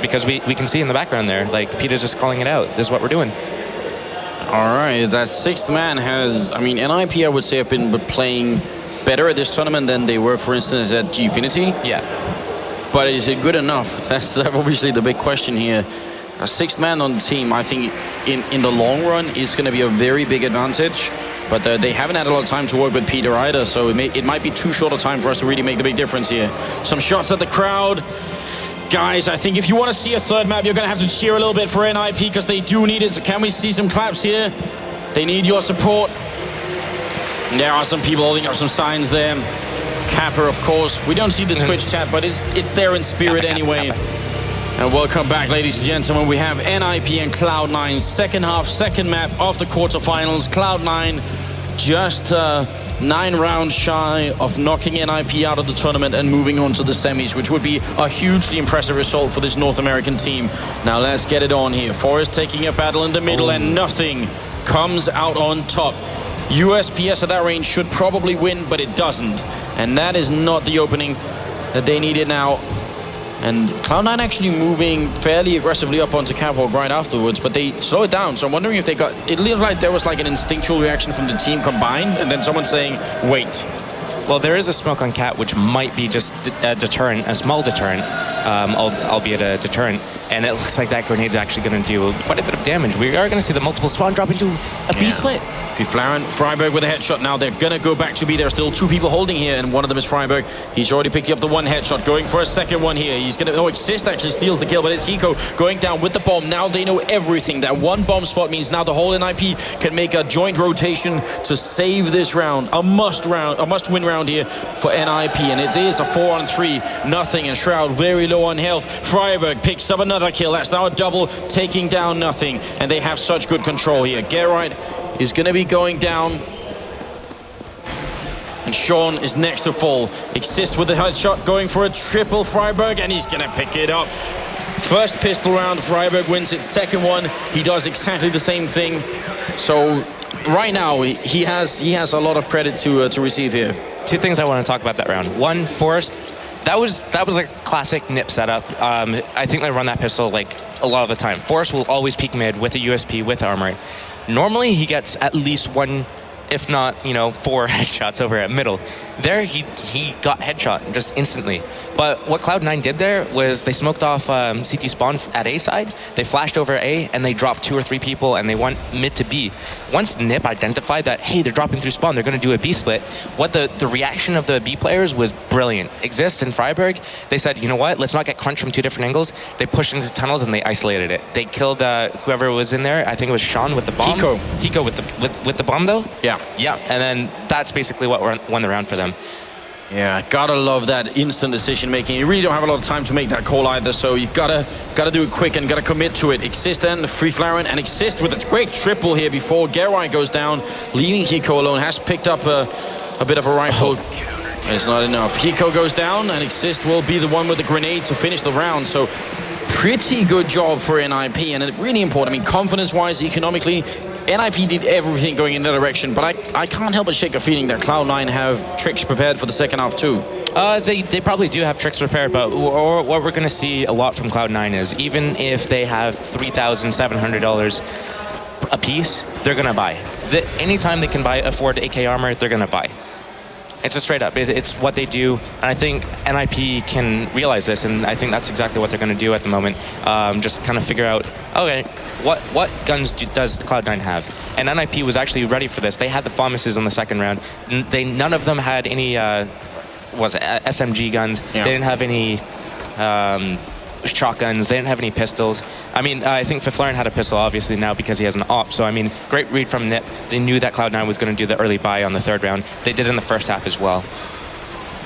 Because we can see in the background there, like, Peter's just calling it out. This is what we're doing. All right, that sixth man has, I mean, NiP, I would say, have been playing better at this tournament than they were, for instance, at Gfinity. Yeah. But is it good enough? That's obviously the big question here. A sixth man on the team, I think, in the long run, is going to be a very big advantage. But they haven't had a lot of time to work with Peter either, so it might be too short a time for us to really make the big difference here. Some shots at the crowd. Guys, I think if you want to see a third map, you're going to have to cheer a little bit for NiP, because they do need it. So can we see some claps here? They need your support. There are some people holding up some signs there. Kappa, of course. We don't see the Twitch chat, but it's there in spirit anyway. And welcome back, ladies and gentlemen. We have NiP and Cloud9, second half, second map of the quarterfinals. Cloud9 just 9 rounds shy of knocking NiP out of the tournament and moving on to the semis, which would be a hugely impressive result for this North American team. Now let's get it on here. Forest taking a battle in the middle, and nothing comes out on top. USPS at that range should probably win, but it doesn't. And that is not the opening that they needed now. And Cloud9 actually moving fairly aggressively up onto Catwalk right afterwards, but they slow it down. So I'm wondering if they got... It looked like there was like an instinctual reaction from the team combined, and then someone saying, wait. Well, there is a smoke on Cat, which might be just a deterrent, a small deterrent, albeit a deterrent. And it looks like that grenade's actually going to do quite a bit of damage. We are going to see the multiple spawn drop into a B-split. Fiflaren, Freiburg with a headshot now. They're going to go back to B. There are still 2 people holding here, and one of them is Freiburg. He's already picking up the 1 headshot, going for a second one here. He's going to... Oh, Exist actually steals the kill, but it's Hiko going down with the bomb. Now they know everything. That 1 bomb spot means now the whole NiP can make a joint rotation to save this round. A must-win round here for NiP, and it is a 4-on-3. Nothing, and Shroud very low on health. Freiburg picks up another kill. That's now a double, taking down Nothing, and they have such good control here. Geralt is going to be going down, and Sean is next to fall. Exist with the headshot, going for a triple Freiburg, and he's going to pick it up. First pistol round, Freiburg wins it. Second one, he does exactly the same thing. So right now, he has a lot of credit to receive here. 2 things I want to talk about that round. 1, Forrest. That was a classic NiP setup. I think they run that pistol like a lot of the time. Forrest will always peek mid with a USP, with armor. Normally he gets at least 1, if not, 4 headshots over at middle. There, he got headshot just instantly. But what Cloud9 did there was they smoked off CT spawn at A side, they flashed over A, and they dropped 2 or 3 people, and they went mid to B. Once NiP identified that, hey, they're dropping through spawn, they're going to do a B split, what the reaction of the B players was brilliant. Exist and Freiburg, they said, you know what, let's not get crunched from 2 different angles. They pushed into tunnels and they isolated it. They killed whoever was in there. I think it was Sean with the bomb. Hiko with the bomb, though? Yeah. Yeah, and then that's basically what won the round for them. Yeah, gotta love that instant decision making. You really don't have a lot of time to make that call either, so you've gotta do it quick and gotta commit to it. Exist and Free Flaren, and Exist with a great triple here before Gerai goes down, leaving Hiko alone. Has picked up a bit of a rifle. It's not enough. Hiko goes down, and Exist will be the one with the grenade to finish the round. So pretty good job for NiP, and really important. I mean, confidence-wise, economically, NiP did everything going in that direction, but I can't help but shake a feeling that Cloud9 have tricks prepared for the second half too. They probably do have tricks prepared, but what we're going to see a lot from Cloud9 is even if they have $3,700 a piece, they're going to buy. Anytime they can afford AK armor, they're going to buy. It's just straight up. It's what they do, and I think NiP can realize this, and I think that's exactly what they're going to do at the moment. Just kind of figure out, okay, what guns does Cloud9 have? And NiP was actually ready for this. They had the Thomases on the second round. None of them had any SMG guns. Yeah. They didn't have any shotguns. They didn't have any pistols. I mean, I think Flaren had a pistol, obviously, now because he has an AWP. So, I mean, great read from NiP. They knew that Cloud9 was going to do the early buy on the third round. They did in the first half as well.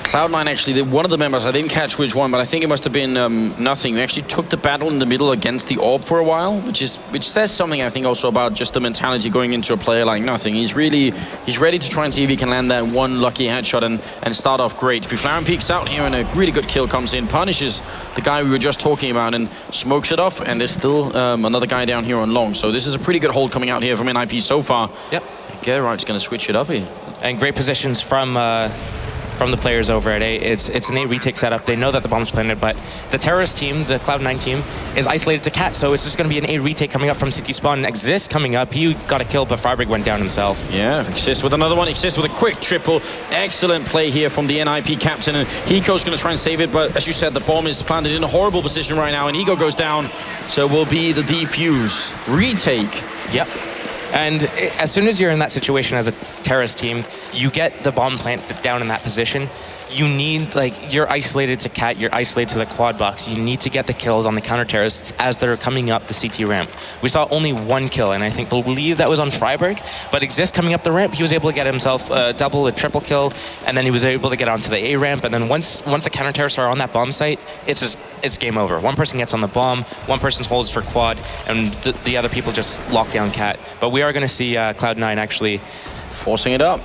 Cloud9 actually, one of the members, I didn't catch which one, but I think it must have been Nothing. We actually took the battle in the middle against the AWP for a while, which says something, I think, also about just the mentality going into a player like Nothing. He's ready to try and see if he can land that one lucky headshot and start off great. Flaren peeks out here, and a really good kill comes in, punishes the guy we were just talking about, and smokes it off, and there's still another guy down here on long. So this is a pretty good hold coming out here from NiP so far. Yep. Gerard's going to switch it up here. And great positions from the players over at A. It's an A retake setup. They know that the bomb's planted, but the terrorist team, the Cloud9 team, is isolated to Cat, so it's just going to be an A retake coming up from CT spawn. Exist coming up. He got a kill, but Freiburg went down himself. Yeah, Exist with another one. Exist with a quick triple. Excellent play here from the NiP captain, and Hiko's going to try and save it, but as you said, the bomb is planted in a horrible position right now, and Hiko goes down, so it will be the defuse. Retake. Yep. And as soon as you're in that situation as a terrorist team, you get the bomb planted down in that position. You need, like, you're isolated to Cat, you're isolated to the quad box. You need to get the kills on the counter-terrorists as they're coming up the CT ramp. We saw only 1 kill, and I believe that was on Freiburg, but Exist coming up the ramp, he was able to get himself a double, a triple kill, and then he was able to get onto the A ramp, and then once the counter-terrorists are on that bomb site, it's game over. One person gets on the bomb, one person holds for quad, and the other people just lock down Cat. But we are going to see Cloud9 actually forcing it up,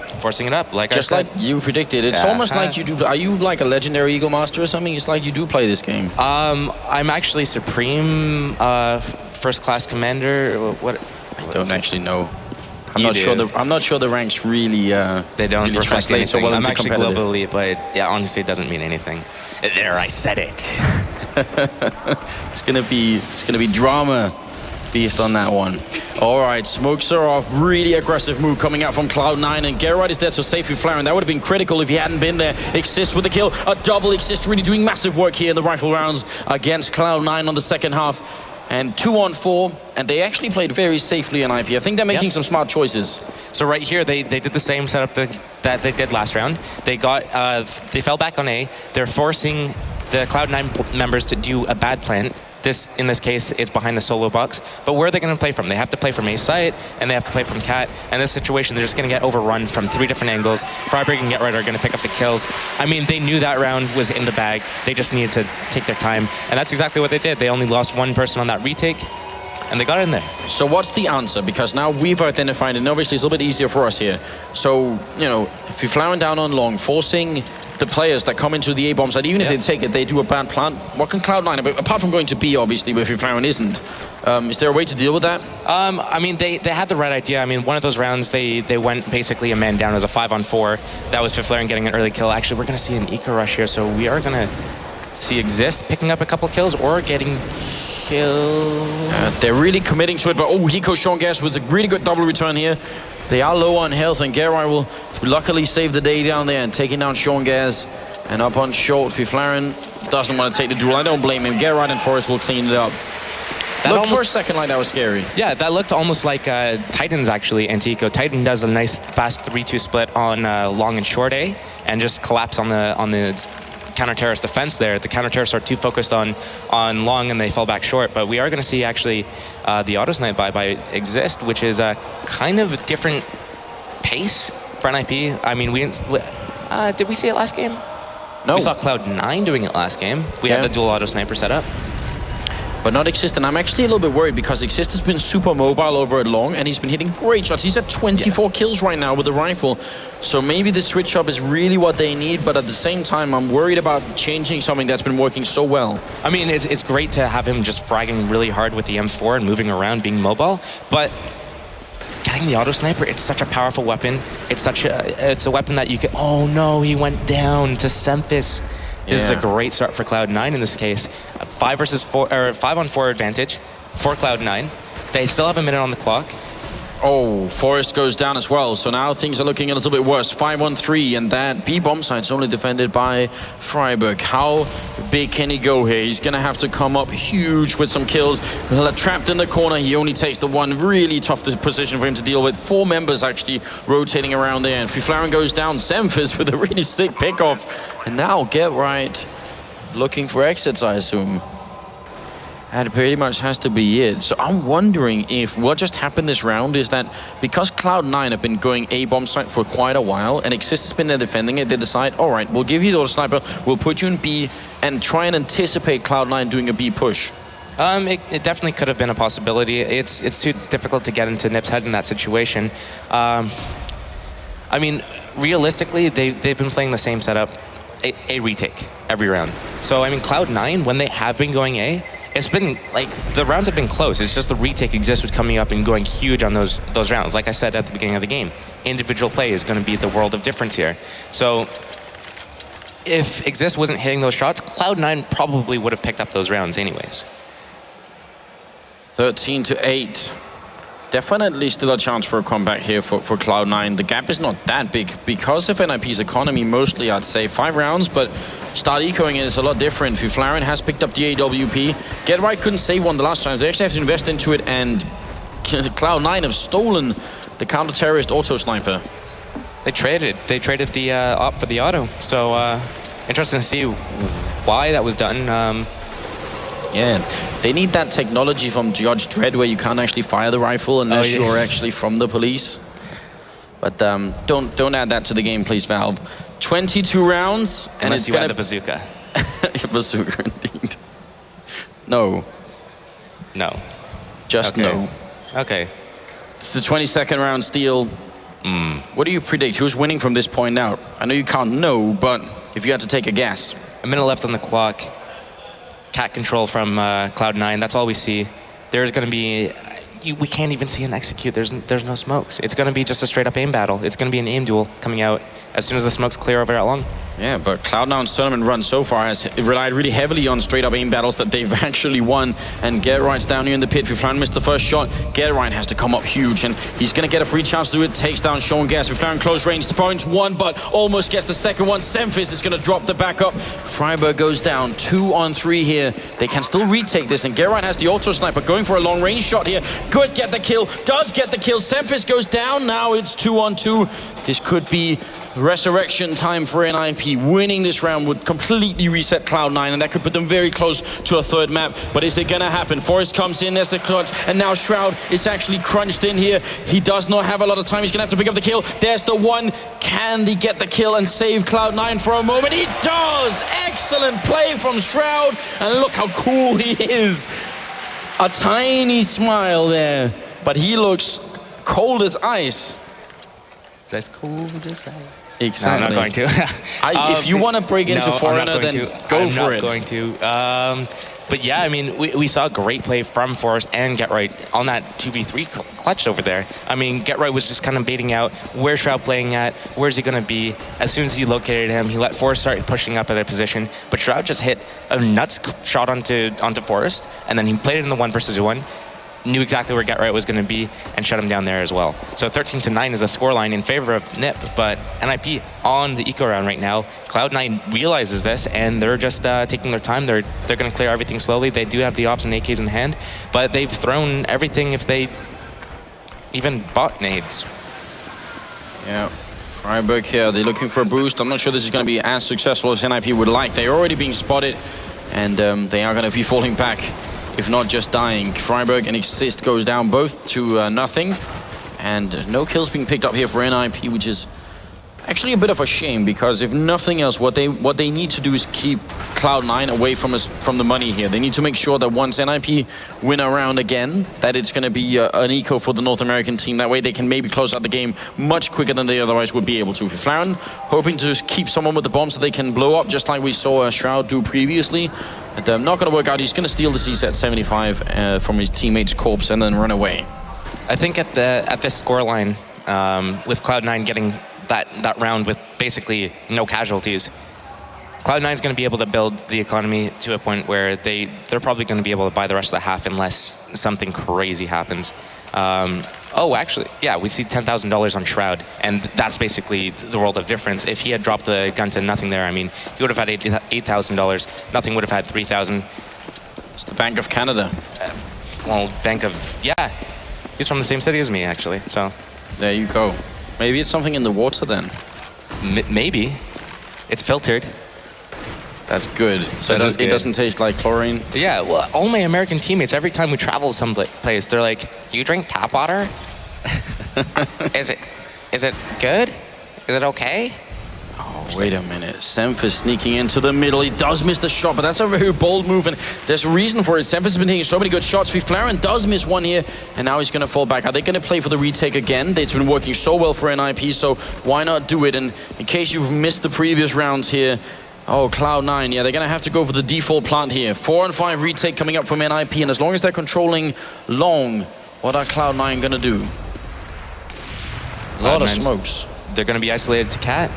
like just like you predicted. It's almost like you do. Are you like a legendary Eagle Master or something? It's like you do play this game. I'm actually Supreme First Class Commander. What I don't actually know. I'm not sure the ranks really. They don't really reflect anything. So well. I'm actually global elite, but yeah, honestly, it doesn't mean anything. There, I said it. It's gonna be drama beast on that one. All right, smokes are off. Really aggressive move coming out from Cloud9, and Gerard is dead, so safe with Flaren. That would have been critical if he hadn't been there. Exist with the kill. A double. Exist really doing massive work here in the rifle rounds against Cloud9 on the second half. And 2-on-4, and they actually played very safely in NiP. I think they're making some smart choices. So right here, they did the same setup that they did last round. They fell back on A. They're forcing the Cloud9 members to do a bad plant. In this case, it's behind the solo box. But where are they going to play from? They have to play from A site, and they have to play from Cat. And this situation, they're just going to get overrun from 3 different angles. Freiburg and Get Right are going to pick up the kills. I mean, they knew that round was in the bag. They just needed to take their time. And that's exactly what they did. They only lost 1 person on that retake, and they got in there. So what's the answer? Because now we've identified, and obviously it's a little bit easier for us here. So, you know, if you're flowering down on long, forcing the players that come into the A-bomb side, even if they take it, they do a bad plant. What can Cloud9, apart from going to B, obviously, but if Flaren isn't, is there a way to deal with that? I mean, they had the right idea. I mean, one of those rounds, they went basically a man down as a 5-on-4. That was Flaren getting an early kill. Actually, we're going to see an eco rush here, so we are going to see Exist picking up a couple kills or getting kill. They're really committing to it, but oh, here goes Sean Gas with a really good double return here. They are low on health, and Gerard will luckily save the day down there and taking down Sean Gas. And up on short, Fiflaren doesn't want to take the duel. I don't blame him. Gerard and Forrest will clean it up. That looked for a second like that was scary. Yeah, that looked almost like Titans, actually, Antico. Titan does a nice, fast 3-2 split on long and short A, and just collapse on the counter-terrorist defense there. The counter-terrorists are too focused on long, and they fell back short. But we are going to see, actually, the auto snipe by Exist, which is a kind of a different pace for NiP. I mean, did we see it last game? No. We saw Cloud9 doing it last game. We had the dual auto sniper set up. But not Exist, and I'm actually a little bit worried because Exist has been super mobile over at long, and he's been hitting great shots. He's at 24 kills right now with the rifle. So maybe the switch up is really what they need, but at the same time, I'm worried about changing something that's been working so well. I mean, it's great to have him just fragging really hard with the M4 and moving around, being mobile, but getting the auto sniper, it's such a powerful weapon. It's a weapon that you can, oh no, he went down to Semphis. This is a great start for Cloud9 in this case. 5-on-4 advantage for Cloud9. They still have a minute on the clock. Oh, Forrest goes down as well. So now things are looking a little bit worse. 5-on-3, and that B bomb site's only defended by Freiburg. How big can he go here? He's going to have to come up huge with some kills. Trapped in the corner, he only takes the one really tough position for him to deal with. 4 members actually rotating around there. And Fiflaren goes down. Semphis with a really sick pickoff. And now Get Right looking for exits, I assume. That pretty much has to be it. So I'm wondering if what just happened this round is that because Cloud9 have been going A bomb site for quite a while and Exist has been there defending it, they decide, all right, we'll give you the sniper, we'll put you in B and try and anticipate Cloud9 doing a B push. It definitely could have been a possibility. It's too difficult to get into NiP's head in that situation. I mean, realistically, they've been playing the same setup, a retake every round. So I mean, Cloud9, when they have been going A, it's been like the rounds have been close. It's just the retake Exist was coming up and going huge on those rounds. Like I said at the beginning of the game, individual play is going to be the world of difference here. So if Exist wasn't hitting those shots, Cloud9 probably would have picked up those rounds anyways. 13-8. Definitely still a chance for a comeback here for Cloud9. The gap is not that big because of NiP's economy mostly, I'd say 5 rounds, but start ecoing it is a lot different. Fiflaren has picked up the AWP. Get Right couldn't save one the last time. They actually have to invest into it, and Cloud9 have stolen the counter-terrorist auto sniper. They traded the op for the auto. So interesting to see why that was done. Yeah, they need that technology from Judge Dredd where you can't actually fire the rifle unless you're actually from the police. But don't add that to the game, please, Valve. 22 rounds, and unless it's you add the bazooka. Bazooka, indeed. No. No. Just no. Okay. It's the 22nd round steal. What do you predict? Who's winning from this point out? I know you can't know, but if you had to take a guess. A minute left on the clock. Cat control from Cloud9. That's all we see. There's going to be... we can't even see an execute. There's no smokes. It's going to be just a straight-up aim battle. It's going to be an aim duel coming out as soon as the smokes clear over at long. Yeah, but Cloud9's tournament run so far has relied really heavily on straight-up aim battles that they've actually won. And Get Right's down here in the pit. Fiflaren missed the first shot. Get Right has to come up huge, and he's going to get a free chance to do it. Takes down Sean Gas. Fiflaren close range to points one, but almost gets the second one. Semphis is going to drop the backup. Freiburg goes down 2-on-3 here. They can still retake this, and Get Right has the auto sniper going for a long range shot here. Could get the kill. Does get the kill. Semphis goes down. Now it's 2-on-2. This could be resurrection time for NiP. Winning this round would completely reset Cloud9, and that could put them very close to a third map. But is it gonna happen? Forrest comes in, there's the clutch, and now Shroud is actually crunched in here. He does not have a lot of time. He's gonna have to pick up the kill. There's the one. Can he get the kill and save Cloud9 for a moment? He does! Excellent play from Shroud, and look how cool he is. A tiny smile there, but he looks cold as ice. That's cool to say. Exactly. No, I'm not going to. If you want to break into Foreigner, then go for it. I'm not going to. But yeah, I mean, we saw great play from Forrest and GetRight on that 2v3 clutch over there. I mean, GetRight was just kind of baiting out, where's Shroud playing at, where's he going to be? As soon as he located him, he let Forrest start pushing up at a position, but Shroud just hit a nuts shot onto Forrest, and then he played it in the 1 versus 1, knew exactly where GetRight was going to be, and shut him down there as well. So 13-9 is the scoreline in favor of NiP, but NiP on the eco round right now. Cloud9 realizes this, and they're just taking their time. They're going to clear everything slowly. They do have the ops and AKs in hand, but they've thrown everything if they even bought nades. Yeah. Freiburg here, they're looking for a boost. I'm not sure this is going to be as successful as NiP would like. They're already being spotted, and they are going to be falling back, if not just dying. Freiburg and Exist goes down both to nothing, and no kills being picked up here for NiP, which is actually a bit of a shame, because if nothing else, what they need to do is keep Cloud9 away from the money here. They need to make sure that once NiP win a round again, that it's going to be an eco for the North American team. That way they can maybe close out the game much quicker than they otherwise would be able to. Flaren hoping to keep someone with the bomb so they can blow up, just like we saw Shroud do previously. And not going to work out. He's going to steal the CSAT 75 from his teammate's corpse and then run away. I think at this scoreline, with Cloud9 getting that round with basically no casualties, Cloud9 is going to be able to build the economy to a point where they're probably going to be able to buy the rest of the half unless something crazy happens. Oh, actually, yeah, we see $10,000 on Shroud, and that's basically the world of difference. If he had dropped the gun to nothing there, I mean, he would have had $8,000. Nothing would have had $3,000. It's the Bank of Canada. Well, yeah. He's from the same city as me, actually, so. There you go. Maybe it's something in the water then. Maybe. It's filtered. That's good. So it doesn't taste like chlorine? Yeah, well, all my American teammates, every time we travel someplace, they're like, you drink tap water? Is it good? Is it okay? Oh, wait a minute. Semphis sneaking into the middle. He does miss the shot, but that's a very bold move, and there's a reason for it. Semphis has been taking so many good shots. Flaren does miss one here, and now he's going to fall back. Are they going to play for the retake again? It's been working so well for NiP, so why not do it? And in case you've missed the previous rounds here, oh, Cloud9, yeah, they're going to have to go for the default plant here. 4 and 5 retake coming up from NiP, and as long as they're controlling long, what are Cloud9 going to do? A lot of smokes. They're going to be isolated to Cat,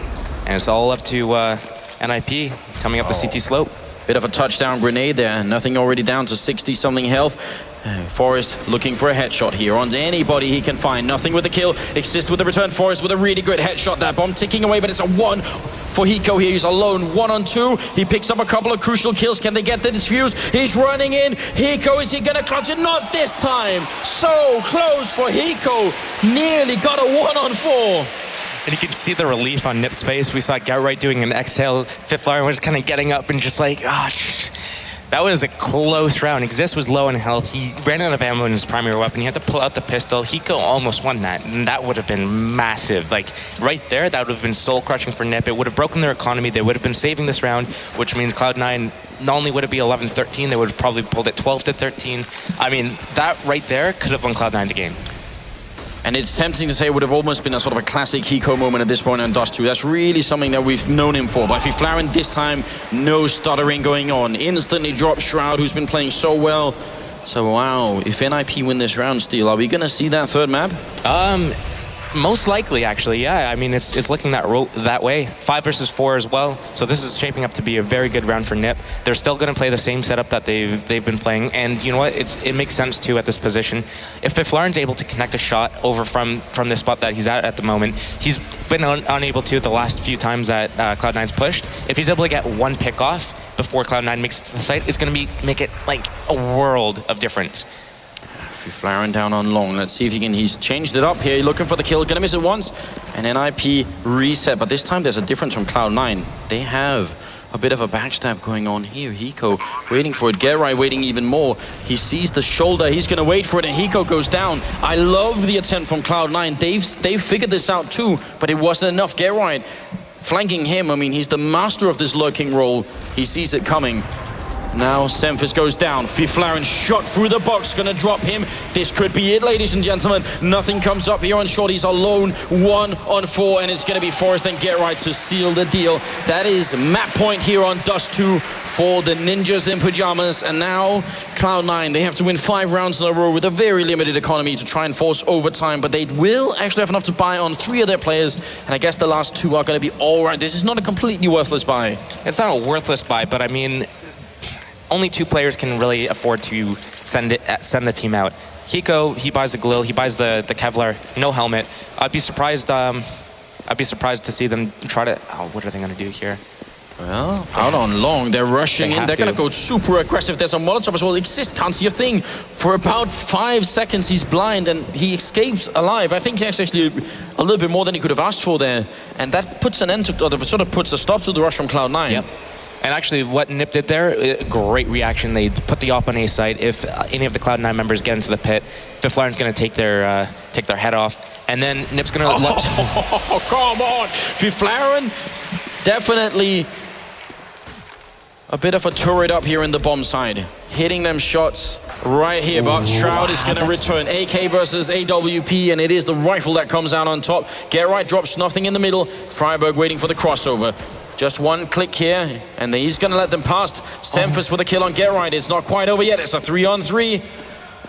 and it's all up to NiP coming up the CT slope. Bit of a touchdown grenade there. Nothing already down to 60-something health. Forrest looking for a headshot here on anybody he can find. Nothing with the kill. Exist with the return. Forrest with a really good headshot. That bomb ticking away, but it's a 1 for Hiko here. He's alone, 1 on 2. He picks up a couple of crucial kills. Can they get the defuse? He's running in. Hiko, is he going to clutch it? Not this time. So close for Hiko. Nearly got a 1 on 4. And you can see the relief on NiP's face. We saw GetRight doing an exhale. Flaren was kind of getting up and just like, that was a close round. Exist was low in health. He ran out of ammo in his primary weapon. He had to pull out the pistol. Hiko almost won that, and that would have been massive. Like, right there, that would have been soul-crushing for NiP. It would have broken their economy. They would have been saving this round, which means Cloud9, not only would it be 11-13, they would have probably pulled it 12-13. I mean, that right there could have won Cloud9 the game. And it's tempting to say it would have almost been a sort of a classic Hiko moment at this point on Dust 2. That's really something that we've known him for. But Flaren this time, no stuttering going on. Instantly drops Shroud, who's been playing so well. So wow, if NiP win this round still, are we going to see that third map? Most likely, actually, yeah. I mean, it's looking that way. 5 versus 4 as well. So this is shaping up to be a very good round for NiP. They're still going to play the same setup that they've been playing, and you know what? It makes sense too at this position. If Flaren's able to connect a shot over from the spot that he's at the moment, he's been unable to the last few times that Cloud9's pushed. If he's able to get one pick off before Cloud9 makes it to the site, it's going to make it like a world of difference. Flaren down on long. Let's see if he's changed it up here. Looking for the kill, gonna miss it once. And NiP reset, but this time there's a difference from Cloud9. They have a bit of a backstab going on here. Hiko waiting for it. GetRight waiting even more. He sees the shoulder. He's gonna wait for it, and Hiko goes down. I love the attempt from Cloud9. They've figured this out too, but it wasn't enough. GetRight flanking him. I mean, he's the master of this lurking role. He sees it coming. Now Semfis goes down. Fiflaren shot through the box, gonna drop him. This could be it, ladies and gentlemen. Nothing comes up here on short. He's alone, 1 on 4, and it's gonna be Forest and Get Right to seal the deal. That is map point here on Dust 2 for the Ninjas in Pajamas. And now Cloud9, they have to win 5 rounds in a row with a very limited economy to try and force overtime, but they will actually have enough to buy on 3 of their players, and I guess the last 2 are gonna be all right. This is not a completely worthless buy. It's not a worthless buy, but I mean, only 2 players can really afford to send the team out. Hiko, he buys the Galil, he buys the Kevlar, no helmet. I'd be surprised to see them try to. Oh, what are they gonna do here? Well, out on long, they're rushing in. They're gonna go super aggressive. There's a Molotov as well. Exist can't see a thing. For about 5 seconds, he's blind and he escapes alive. I think that's actually a little bit more than he could have asked for there. And that puts an end to, or sort of puts a stop to the rush from Cloud9. Yep. And actually, what NiP did there, great reaction. They put the op on A site. If any of the Cloud9 members get into the pit, Fiflaren's going to take their head off, and then NiP's going to. Oh, come on! Fiflaren definitely a bit of a turret up here in the bomb side, hitting them shots right here. But Shroud is going to return. AK versus AWP, and it is the rifle that comes out on top. Get Right drops nothing in the middle. Freiburg waiting for the crossover. Just 1 click here, and he's going to let them pass. Semfis with a kill on Get Right. It's not quite over yet. It's a 3-on-3.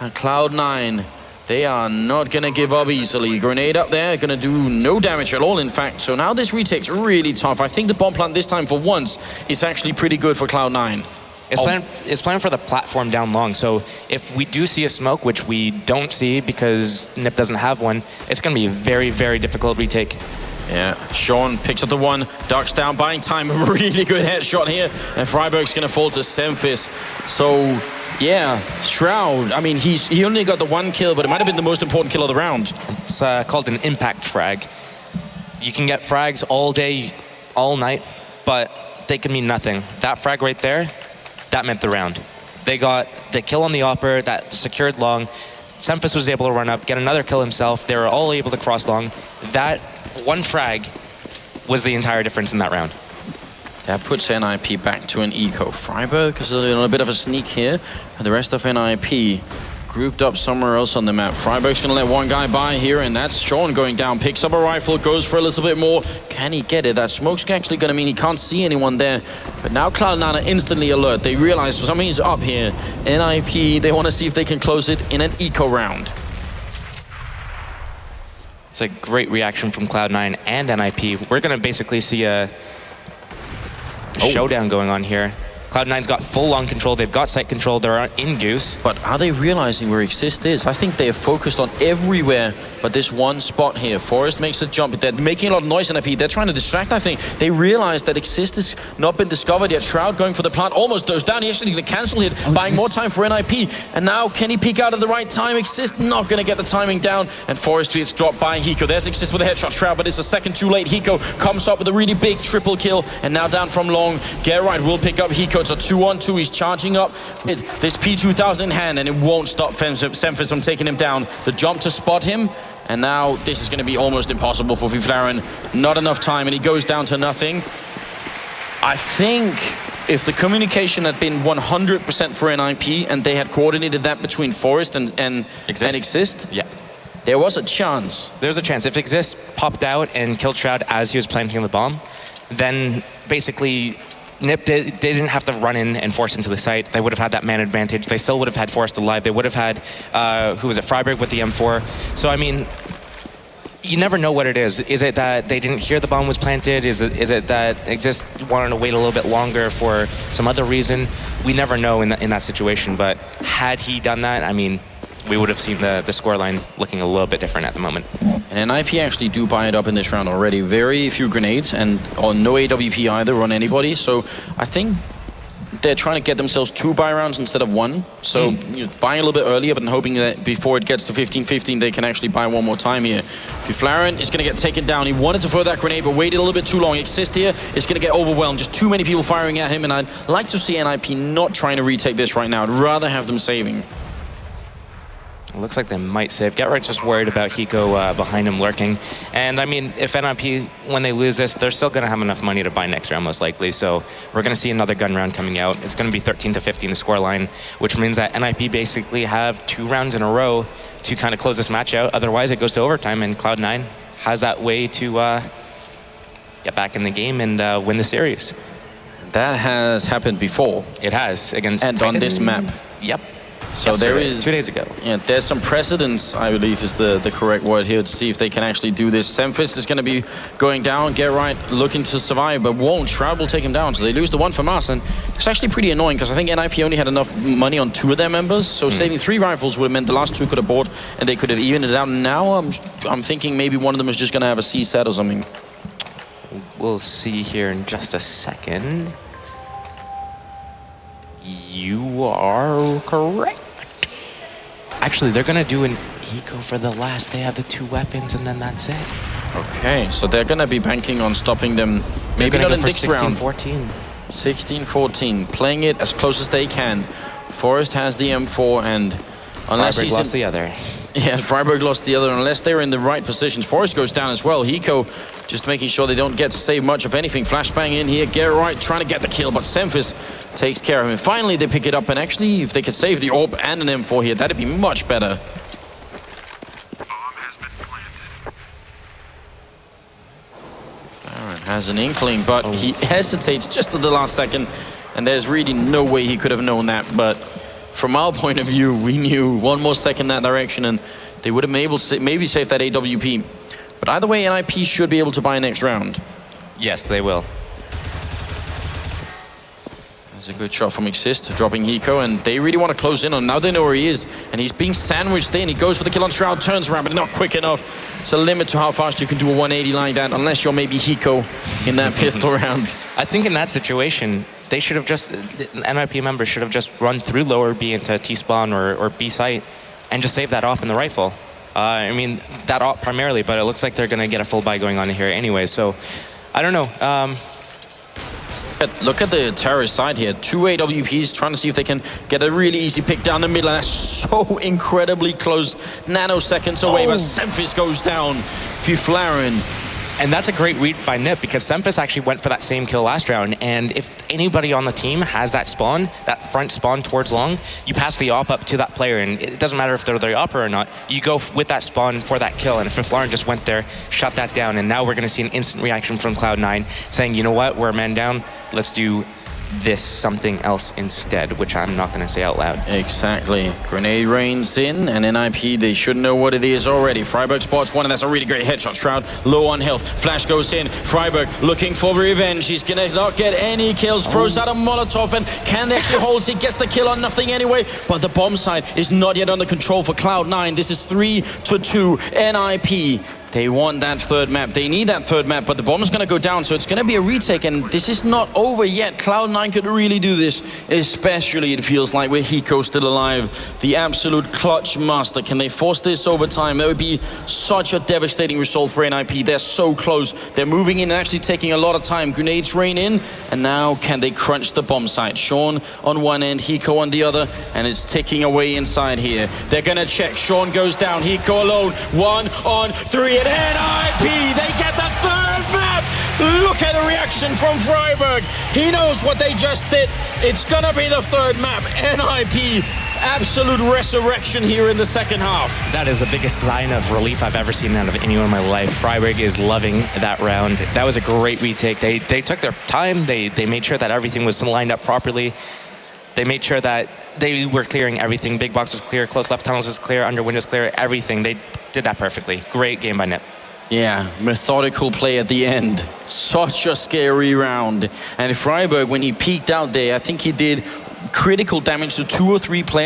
And Cloud9, they are not going to give up easily. Grenade up there, going to do no damage at all, in fact. So now this retake's really tough. I think the bomb plant this time, for once, is actually pretty good for Cloud9. It's planned for the platform down long, so if we do see a smoke, which we don't see because NiP doesn't have one, it's going to be a very, very difficult retake. Yeah, Sean picks up the 1, ducks down, buying time. A really good headshot here, and Freiburg's gonna fall to Semfis. So, yeah, Shroud, I mean, he only got the 1 kill, but it might have been the most important kill of the round. It's called an impact frag. You can get frags all day, all night, but they can mean nothing. That frag right there, that meant the round. They got the kill on the upper, that secured long. Semfis was able to run up, get another kill himself. They were all able to cross long. That 1 frag was the entire difference in that round. That puts NiP back to an eco. Freiburg is a bit of a sneak here, and the rest of NiP grouped up somewhere else on the map. Freiburg's gonna let 1 guy by here, and that's Sean going down. Picks up a rifle, goes for a little bit more. Can he get it? That smoke's actually gonna mean he can't see anyone there. But now Cloud9 are instantly alert. They realize something's up here. NiP, they want to see if they can close it in an eco round. It's a great reaction from Cloud9 and NiP. We're going to basically see a showdown going on here. Cloud9's got full long control. They've got site control. They're in Goose. But are they realizing where Exist is? I think they are focused on everywhere but this 1 spot here. Forest makes a jump. They're making a lot of noise in NiP. They're trying to distract, I think. They realize that Exist has not been discovered yet. Shroud going for the plant, almost goes down. He actually going to cancel it, buying more time for NiP. And now, can he peek out at the right time? Exist not going to get the timing down. And Forest gets dropped by Hiko. There's Exist with a headshot. Shroud, but it's a second too late. Hiko comes up with a really big triple kill. And now down from long. Get Right will pick up Hiko. It's a 2-on-2. He's charging up with this P2000 in hand, and it won't stop Semfis from taking him down. The jump to spot him. And now this is going to be almost impossible for Fiflaren. Not enough time, and he goes down to nothing. I think if the communication had been 100% for NiP and they had coordinated that between Forest and Exist, yeah, there was a chance. There's a chance. If Exist popped out and killed Shroud as he was planting the bomb, then basically NiP, they didn't have to run in and force into the site. They would have had that man advantage. They still would have had Forest alive. They would have had, who was it, Freiburg with the M4. So, I mean, you never know what it is. Is it that they didn't hear the bomb was planted? Is it that Exist wanted to wait a little bit longer for some other reason? We never know in that situation. But had he done that, I mean, we would have seen the scoreline looking a little bit different at the moment. And NiP actually do buy it up in this round already. Very few grenades and no AWP either on anybody. So I think they're trying to get themselves 2 buy rounds instead of 1. So you're buying a little bit earlier, but hoping that before it gets to 15-15, they can actually buy 1 more time here. Fiflaren is going to get taken down. He wanted to throw that grenade, but waited a little bit too long. Exist here is going to get overwhelmed. Just too many people firing at him, and I'd like to see NiP not trying to retake this right now. I'd rather have them saving. It looks like they might save. Getright's just worried about Hiko behind him lurking. And I mean, if NiP, when they lose this, they're still going to have enough money to buy next round, most likely. So we're going to see another gun round coming out. It's going to be 13-15 the scoreline, which means that NiP basically have 2 rounds in a row to kind of close this match out. Otherwise, it goes to overtime, and Cloud9 has that way to get back in the game and win the series. That has happened before. It has, against And Titan. on this map. Yep. So Yesterday, there is 2 days ago. Yeah, there's some precedence, I believe is the correct word here, to see if they can actually do this. Semfis is going to be going down. Getright looking to survive, but won't. Shroud will take him down, so they lose the one from us. And it's actually pretty annoying because I think NiP only had enough money on 2 of their members, so saving 3 rifles would have meant the last 2 could have bought and they could have evened it out. Now I'm thinking maybe one of them is just going to have a C set or something. We'll see here in just a second. You are correct. Actually, they're going to do an eco for the last. They have the 2 weapons, and then that's it. Okay, so they're going to be banking on stopping them. Maybe not in next round. 16-14. 16-14, playing it as close as they can. Forest has the M4, and unless Freiburg he's lost the other. Yeah, Freiburg lost the other. Unless they're in the right positions, Forest goes down as well. Hiko just making sure they don't get to save much of anything. Flashbang in here. Getright trying to get the kill, but Semfis takes care of him. Finally, they pick it up, and actually, if they could save the AWP and an M4 here, that'd be much better. Aaron has an inkling, but he hesitates just at the last second, and there's really no way he could have known that. But from our point of view, we knew 1 more second that direction, and they would have been able to maybe save that AWP. But either way, NiP should be able to buy next round. Yes, they will. There's a good shot from Exist, dropping Hiko, and they really want to close in on him. Now they know where he is, and he's being sandwiched in. He goes for the kill on Shroud, turns around, but not quick enough. It's a limit to how fast you can do a 180 like that, unless you're maybe Hiko in that pistol round. I think in that situation, they should have just, NiP members should have just run through lower B into T-spawn or B site and just save that off in the rifle. I mean, that off primarily, but it looks like they're going to get a full buy going on here anyway, so I don't know. Look at the terrorist side here. 2 AWPs trying to see if they can get a really easy pick down the middle. And that's so incredibly close. Nanoseconds away, but Semfis goes down. Fuflaren. And that's a great read by NiP, because Semfis actually went for that same kill last round. And if anybody on the team has that spawn, that front spawn towards long, you pass the op up to that player. And it doesn't matter if they're the opper or not. You go with that spawn for that kill. And if Fuflaren just went there, shut that down. And now we're going to see an instant reaction from Cloud9 saying, you know what, we're a man down. Let's do this something else instead, which I'm not going to say out loud. Exactly. Grenade rains in, and NiP, they should know what it is already. Freiburg spots one, and that's a really great headshot. Shroud low on health. Flash goes in. Freiburg looking for revenge. He's going to not get any kills. Throws out a Molotov, and can actually hold. He gets the kill on nothing anyway, but the bomb side is not yet under control for Cloud9. This is 3-2 NiP. They want that 3rd map. They need that 3rd map, but the bomb is going to go down, so it's going to be a retake, and this is not over yet. Cloud9 could really do this, especially it feels like with Hiko still alive. The absolute clutch master. Can they force this over time? That would be such a devastating result for NiP. They're so close. They're moving in and actually taking a lot of time. Grenades rain in, and now can they crunch the bomb site? Sean on one end, Hiko on the other, and it's ticking away inside here. They're going to check. Sean goes down. Hiko alone. 1 on 3. NiP, they get the 3rd map. Look at the reaction from Freiburg. He knows what they just did. It's gonna be the 3rd map. NiP, absolute resurrection here in the 2nd half. That is the biggest sign of relief I've ever seen out of anyone in my life. Freiburg is loving that round. That was a great retake. They took their time. They made sure that everything was lined up properly. They made sure that they were clearing everything. Big box was clear, close left tunnels was clear, under windows clear, everything. They did that perfectly. Great game by NiP. Yeah, methodical play at the end. Such a scary round. And Freiburg, when he peeked out there, I think he did critical damage to 2 or 3 players.